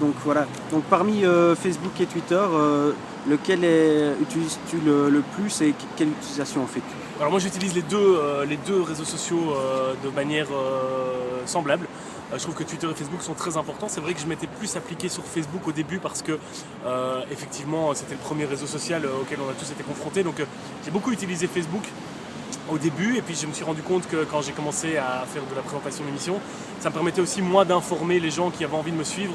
donc voilà. Donc parmi Facebook et Twitter, lequel utilises-tu le plus et quelle utilisation en fais-tu? Alors moi j'utilise les deux réseaux sociaux de manière semblable. Je trouve que Twitter et Facebook sont très importants. C'est vrai que je m'étais plus appliqué sur Facebook au début parce que effectivement c'était le premier réseau social auquel on a tous été confrontés. Donc j'ai beaucoup utilisé Facebook au début, et puis je me suis rendu compte que quand j'ai commencé à faire de la présentation d'émissions, ça me permettait aussi moi d'informer les gens qui avaient envie de me suivre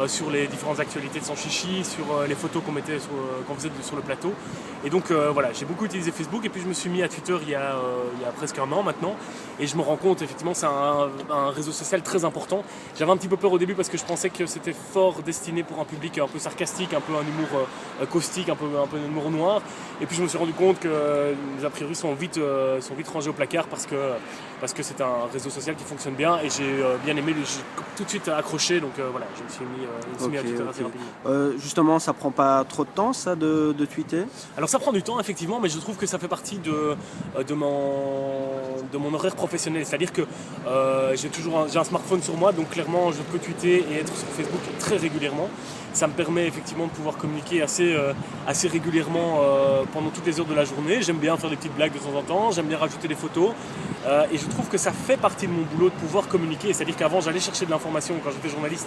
sur les différentes actualités de Sans Chichi, sur les photos qu'on faisait sur le plateau. Et donc voilà, j'ai beaucoup utilisé Facebook, et puis je me suis mis à Twitter il y a presque un an maintenant, et je me rends compte effectivement c'est un réseau social très important. J'avais un petit peu peur au début parce que je pensais que c'était fort destiné pour un public un peu sarcastique, un peu un humour caustique, un peu un humour noir, et puis je me suis rendu compte que les a priori sont vite rangés au placard parce que c'est un réseau social qui fonctionne bien, et j'ai bien aimé, j'ai tout de suite accroché, donc voilà, je me suis mis à Twitter assez rapidement. Justement, ça prend pas trop de temps ça de tweeter? Alors ça prend du temps effectivement, mais je trouve que ça fait partie de mon horaire professionnel, c'est-à-dire que j'ai un smartphone sur moi, donc clairement je peux tweeter et être sur Facebook très régulièrement. Ça me permet effectivement de pouvoir communiquer assez régulièrement pendant toutes les heures de la journée. J'aime bien faire des petites blagues de temps en temps, j'aime bien rajouter des photos, et je trouve que ça fait partie de mon boulot de pouvoir communiquer. C'est-à-dire qu'avant j'allais chercher de l'information, quand j'étais journaliste,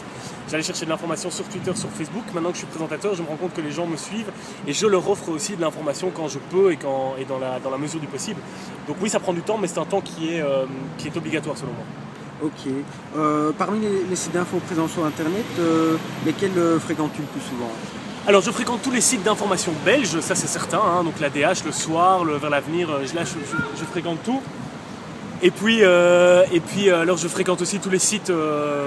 j'allais chercher de l'information sur Twitter, sur Facebook. Maintenant que je suis présentateur, je me rends compte que les gens me suivent et je leur offre aussi de l'information quand je peux et dans la mesure du possible. Donc oui, ça prend du temps, mais c'est un temps qui est obligatoire selon moi. Ok. Parmi les sites d'infos présents sur Internet, lesquels fréquentes-tu le plus souvent? Alors je fréquente tous les sites d'information belges, ça c'est certain, hein, donc l'ADH, le Soir, Vers l'avenir, je fréquente tout. Et puis alors je fréquente aussi tous les sites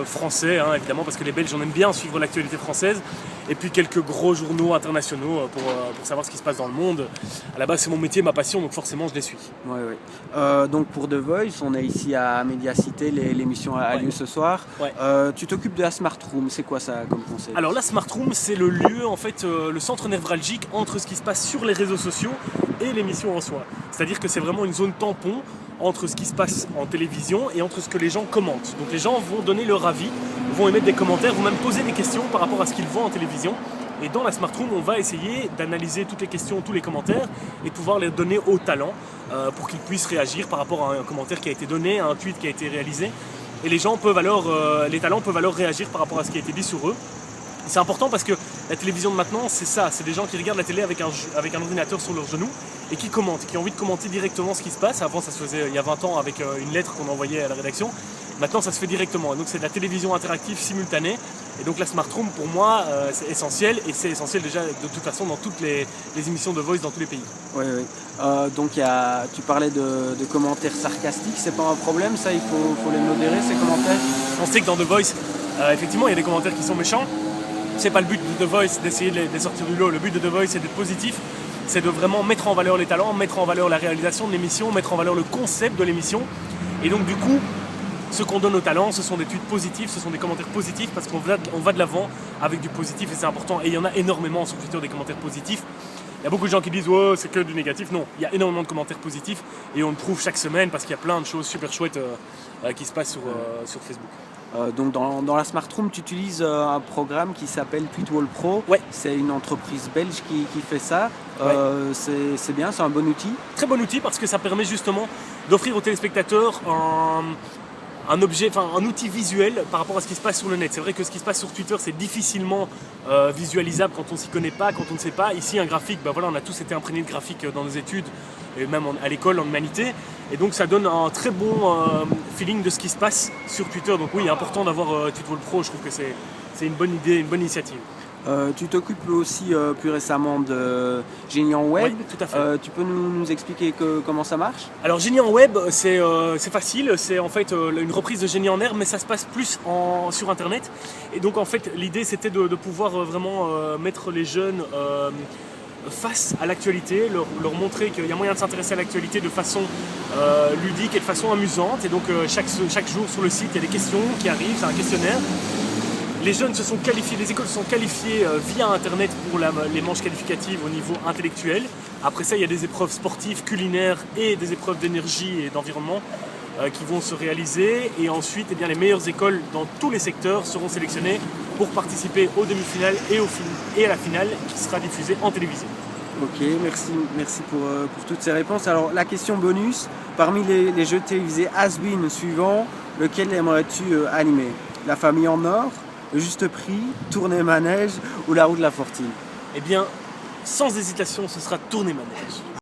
français, hein, évidemment, parce que les Belges, on aime bien suivre l'actualité française. Et puis quelques gros journaux internationaux pour savoir ce qui se passe dans le monde. À la base, c'est mon métier, ma passion, donc forcément, je les suis. Ouais. Donc pour The Voice, on est ici à Médiacité, l'émission a lieu ce soir. Ouais. Tu t'occupes de la Smart Room, c'est quoi ça comme concept? Alors la Smart Room, c'est le lieu, en fait, le centre névralgique entre ce qui se passe sur les réseaux sociaux et l'émission en soi. C'est-à-dire que c'est vraiment une zone tampon entre ce qui se passe en télévision et entre ce que les gens commentent. Donc les gens vont donner leur avis, vont émettre des commentaires, vont même poser des questions par rapport à ce qu'ils voient en télévision. Et dans la Smart Room, on va essayer d'analyser toutes les questions, tous les commentaires, et de pouvoir les donner aux talents pour qu'ils puissent réagir par rapport à un commentaire qui a été donné, à un tweet qui a été réalisé. Et les talents peuvent alors réagir par rapport à ce qui a été dit sur eux. C'est important parce que la télévision de maintenant, c'est ça, c'est des gens qui regardent la télé avec un ordinateur sur leurs genoux et qui commentent, qui ont envie de commenter directement ce qui se passe. Avant, ça se faisait il y a 20 ans avec une lettre qu'on envoyait à la rédaction. Maintenant, ça se fait directement. Et donc, c'est de la télévision interactive simultanée. Et donc, la Smart Room, pour moi, c'est essentiel. Et c'est essentiel déjà, de toute façon, dans toutes les émissions de Voice dans tous les pays. Oui. Donc, tu parlais de commentaires sarcastiques. C'est pas un problème, ça? Il faut les modérer, ces commentaires? On sait que dans The Voice, effectivement, il y a des commentaires qui sont méchants. C'est pas le but de The Voice d'essayer de les sortir du lot. Le but de The Voice, c'est d'être positif. C'est de vraiment mettre en valeur les talents, mettre en valeur la réalisation de l'émission, mettre en valeur le concept de l'émission. Et donc, du coup, ce qu'on donne aux talents, ce sont des tweets positifs, ce sont des commentaires positifs, parce qu'on va de l'avant avec du positif, et c'est important. Et il y en a énormément sur Twitter, des commentaires positifs. Il y a beaucoup de gens qui disent oh, c'est que du négatif. Non, il y a énormément de commentaires positifs, et on le prouve chaque semaine parce qu'il y a plein de choses super chouettes qui se passent sur Facebook. Donc dans la Smart Room, tu utilises un programme qui s'appelle Tweetwall Pro. Ouais. C'est une entreprise belge qui fait ça. Ouais. C'est bien, c'est un bon outil. Très bon outil parce que ça permet justement d'offrir aux téléspectateurs un outil visuel par rapport à ce qui se passe sur le net. C'est vrai que ce qui se passe sur Twitter, c'est difficilement visualisable quand on ne s'y connaît pas, quand on ne sait pas. Ici, un graphique, on a tous été imprégnés de graphiques dans nos études, et même à l'école, en humanité. Et donc, ça donne un très bon feeling de ce qui se passe sur Twitter. Donc oui, il est important d'avoir Tweetwall Pro. Je trouve que c'est une bonne idée, une bonne initiative. Tu t'occupes aussi plus récemment de Génie en Web. Oui, tout à fait. Tu peux nous expliquer comment ça marche? Alors Génie en Web, c'est facile, c'est en fait une reprise de Génie en Herbe, mais ça se passe plus sur Internet. Et donc en fait l'idée c'était de pouvoir vraiment mettre les jeunes face à l'actualité, leur montrer qu'il y a moyen de s'intéresser à l'actualité de façon ludique et de façon amusante. Et donc chaque jour sur le site il y a des questions qui arrivent, c'est un questionnaire. Les jeunes se sont qualifiés, les écoles se sont qualifiées via Internet pour les manches qualificatives au niveau intellectuel. Après ça, il y a des épreuves sportives, culinaires et des épreuves d'énergie et d'environnement qui vont se réaliser. Et ensuite, les meilleures écoles dans tous les secteurs seront sélectionnées pour participer aux demi-finales et à la finale qui sera diffusée en télévision. Ok, merci pour toutes ces réponses. Alors la question bonus, parmi les jeux télévisés has-been suivants, lequel aimerais-tu animer? La famille en or, le juste prix, Tournée Manège ou la roue de la fortune? Eh bien, sans hésitation, ce sera Tournée Manège.